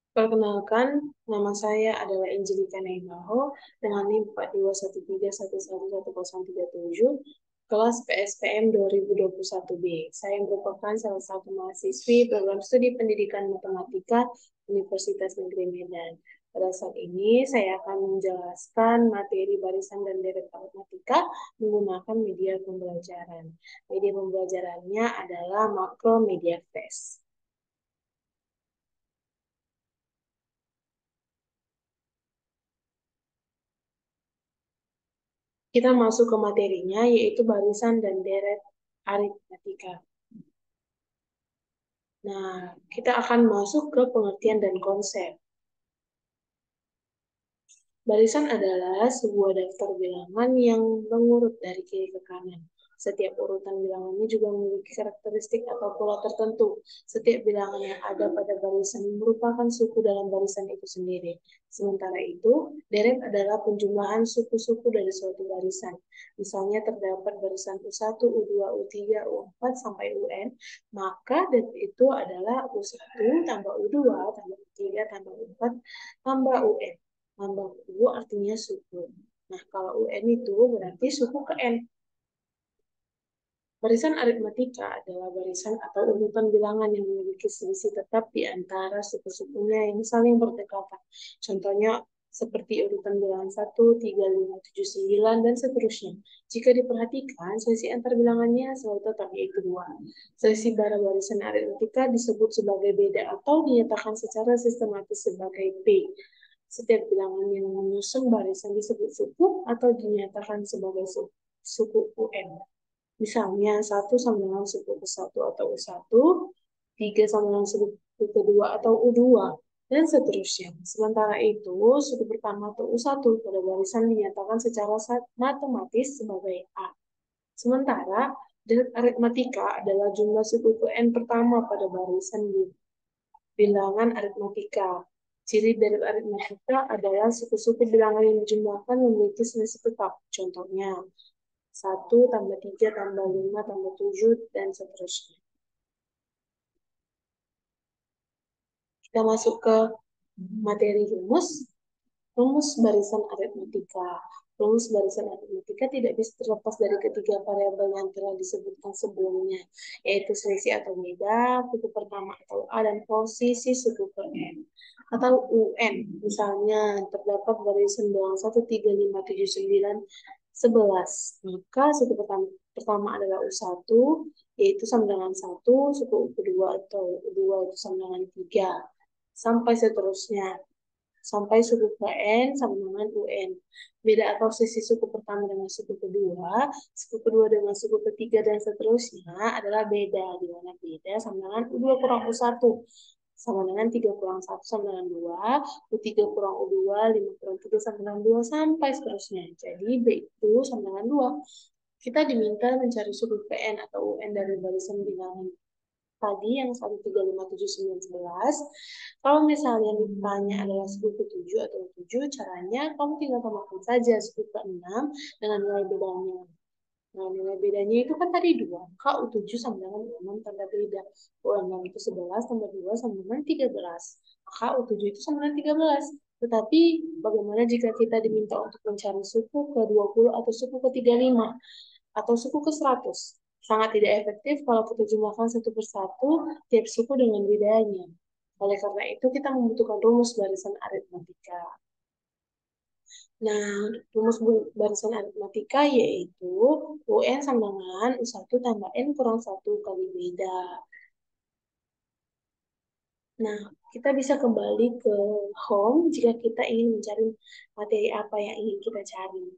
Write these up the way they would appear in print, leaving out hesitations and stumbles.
Perkenalkan, nama saya adalah Angelika Naibaho dengan NIM 4213111137, kelas PSPM 2021B. Saya merupakan salah satu mahasiswi program studi pendidikan matematika Universitas Negeri Medan. Pada saat ini, saya akan menjelaskan materi barisan dan deret matematika menggunakan media pembelajaran. Media pembelajarannya adalah Makromedia Fest. Kita masuk ke materinya, yaitu barisan dan deret aritmatika. Nah, kita akan masuk ke pengertian dan konsep. Barisan adalah sebuah daftar bilangan yang mengurut dari kiri ke kanan. Setiap urutan bilangannya juga memiliki karakteristik atau pola tertentu. Setiap bilangan yang ada pada barisan merupakan suku dalam barisan itu sendiri. Sementara itu, deret adalah penjumlahan suku-suku dari suatu barisan. Misalnya terdapat barisan U1, U2, U3, U4, sampai UN, maka deret itu adalah U1 tambah U2 tambah U3 tambah U4 tambah UN. Tambah U artinya suku. Nah, kalau UN itu berarti suku ke N. Barisan aritmatika adalah barisan atau urutan bilangan yang memiliki selisih tetap di antara suku-sukunya yang saling berdekatan. Contohnya seperti urutan bilangan 1, 3, 5, 7, 9, dan seterusnya. Jika diperhatikan, selisih antar bilangannya selalu tetap, yaitu 2. Selisih pada barisan aritmatika disebut sebagai beda atau dinyatakan secara sistematis sebagai P. Setiap bilangan yang menyusun barisan disebut suku atau dinyatakan sebagai suku UN. Misalnya, 1 sama dengan suku ke-1 atau U1, 3 sama dengan suku kedua atau U2, dan seterusnya. Sementara itu, suku pertama atau U1 pada barisan dinyatakan secara matematis sebagai A. Sementara, deret aritmatika adalah jumlah suku ke N pertama pada barisan bilangan aritmatika. Ciri dari aritmatika adalah suku-suku bilangan yang dijumlahkan memiliki selisih tetap. Contohnya, 1 tambah 3 tambah 5 tambah 7, dan seterusnya. Kita masuk ke materi rumus. Rumus barisan aritmatika. Rumus barisan aritmatika tidak bisa terlepas dari ketiga variabel yang telah disebutkan sebelumnya, yaitu selisih atau beda, suku pertama atau A, dan posisi suku per N atau UN. Misalnya, terdapat barisan bilangan 1, 3, 5, 7, 9, 11. Maka suku pertama adalah U1, yaitu sama dengan 1, suku kedua atau U2 itu sama dengan 3, sampai seterusnya. Sampai suku KN sama dengan UN. Beda atau sisi suku pertama dengan suku kedua dengan suku ketiga, dan seterusnya adalah beda, di mana beda sama dengan U2 kurang U1 sama dengan 3 kurang 1 sama dengan 2, U3 kurang U2, 5 kurang 3 sama dengan 2, sampai seterusnya. Jadi B itu sama dengan 2. Kita diminta mencari suku PN atau UN dari barisan bilangan tadi yang 1, 3, 5, 7, 9, 11. Kalau misalnya yang ditanya adalah suku ke-7 atau 7, caranya kamu tinggal tambahkan saja suku ke-6 dengan nilai bedanya. Nah, nilai bedanya itu kan tadi 2. Maka U7 sama dengan U6 tambah beda. U6 itu 11 tambah 2 sama dengan 13. Maka U7 itu sama dengan 13. Tetapi bagaimana jika kita diminta untuk mencari suku ke-20 atau suku ke-35 atau suku ke-100? Sangat tidak efektif kalau kita jumlahkan satu persatu tiap suku dengan bedanya. Oleh karena itu, kita membutuhkan rumus barisan aritmatika. Nah, rumus barisan aritmatika yaitu UN sama dengan U1 tambah N kurang 1 kali beda. Nah, kita bisa kembali ke home jika kita ingin mencari materi apa yang ingin kita cari.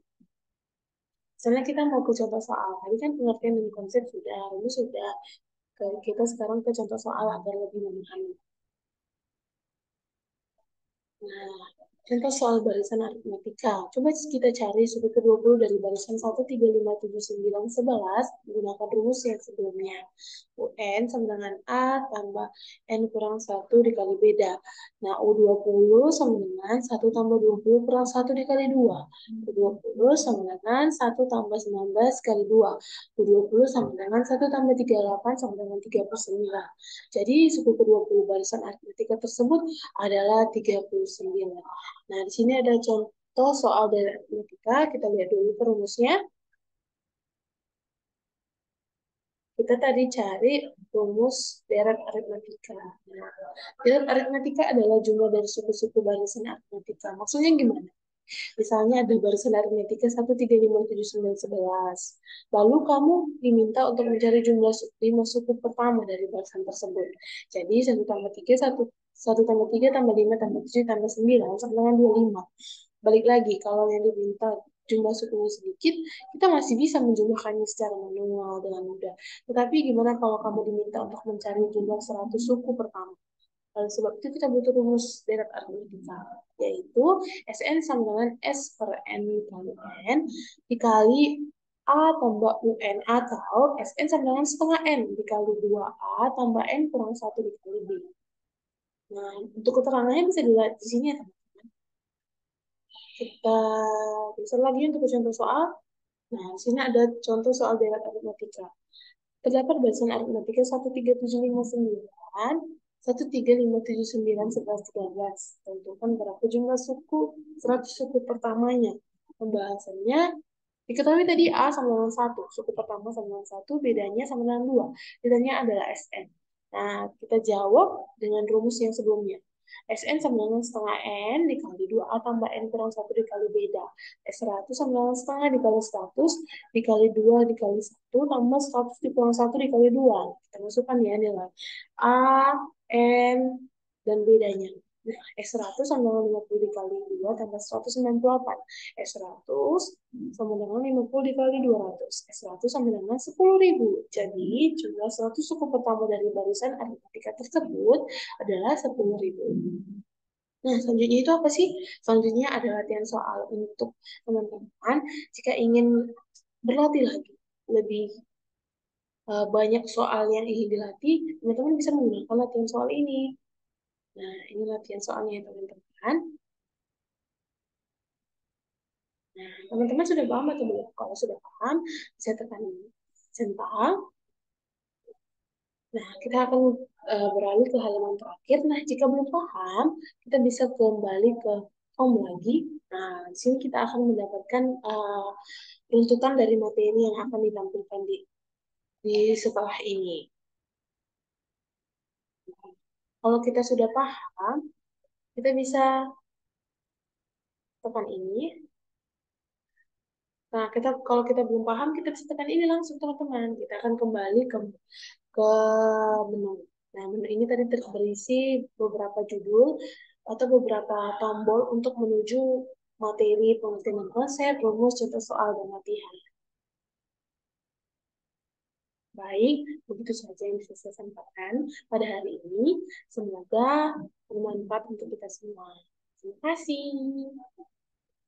Misalnya kita mau ke contoh soal, tadi kan pengertian dan konsep sudah, rumus sudah. Kita sekarang ke contoh soal agar lebih memahami. Nah, Contoh soal barisan aritmetika. Coba kita cari suku ke-20 dari barisan 1, 3, 5, 7, 9, 11 menggunakan rumus yang sebelumnya. UN sama dengan A tambah N kurang 1 dikali beda. Nah, U20 sama dengan 1 tambah 20 kurang 1 dikali 2. U20 sama dengan 1 tambah 19 kali 2. U20 sama dengan 1 tambah 38 sama dengan 39. Jadi, suku ke-20 barisan aritmetika tersebut adalah 39. Nah, di sini ada contoh soal dari aritmetika. Kita lihat dulu rumusnya. Kita tadi cari rumus deret aritmetika. Nah, deret aritmetika adalah jumlah dari suku-suku barisan aritmetika. Maksudnya gimana? Misalnya ada barisan aritmetika 1, 3, 5, 7, 9, 11. Lalu kamu diminta untuk mencari jumlah 5 suku pertama dari barisan tersebut. Jadi 1 tambah 3, 1 tambah 3 tambah 5 tambah 7 tambah 9 sama dengan 25. Balik lagi, kalau yang diminta jumlah sukunya sedikit, kita masih bisa menjumlahkannya secara manual dengan mudah. Tetapi gimana kalau kamu diminta untuk mencari jumlah 100 suku pertama? Oleh sebab itu kita butuh rumus deret aritmetika, yaitu Sn sama dengan S per N kali N dikali A tambah UN atau Sn sama dengan setengah N dikali 2A tambah N kurang 1 dikali B. Nah, untuk keterangannya bisa dilihat di sini ya teman-teman. Kita bisa lagi untuk contoh soal. Nah, di sini ada contoh soal deret aritmetika. Terdapat barisan aritmetika 1, 3, 7, 5, 9, 1, 3, 5, 7, 9, 11, 13. Tentukan berapa jumlah suku, 100 suku pertamanya. Pembahasannya, diketahui tadi A sama dengan 1, suku pertama sama dengan 1, bedanya sama dengan 2. Bedanya adalah Sn. Nah, kita jawab dengan rumus yang sebelumnya. Sn sama dengan setengah N dikali 2A tambah N kurang 1 dikali beda. S100 sama dengan setengah dikali 100 dikali 2 dikali 1 tambah 100 dikurangi 1 dikali 2. Kita masukkan ya nilai A, N, dan bedanya. Nah, S100 sama dengan 50 dikali 2 tambah 198. S100 sama dengan 50 dikali 200. S100 sama dengan 10.000. Jadi, jumlah 100 suku pertama dari barisan aritmetika tersebut adalah 10.000. Nah, selanjutnya itu apa sih? Selanjutnya ada latihan soal untuk teman-teman jika ingin berlatih lagi lebih banyak soal yang ingin dilatih, teman-teman bisa menggunakan latihan soal ini. Nah, ini latihan soalnya ya teman-teman. Nah, teman-teman sudah paham atau belum? Kalau sudah paham, bisa tekan ini. Centang. Nah, kita akan beralih ke halaman terakhir. Nah, jika belum paham, kita bisa kembali ke home lagi. Nah, di sini kita akan mendapatkan runtutan dari materi yang akan ditampilkan di setelah ini. Kalau kita sudah paham, kita bisa tekan ini. Nah, kalau kita belum paham, kita bisa tekan ini langsung, teman-teman. Kita akan kembali ke menu. Nah, menu ini tadi berisi beberapa judul atau beberapa tombol untuk menuju materi pengertian konsep, rumus, contoh soal, dan latihan. Baik, begitu saja yang bisa saya sampaikan pada hari ini. Semoga bermanfaat untuk kita semua. Terima kasih.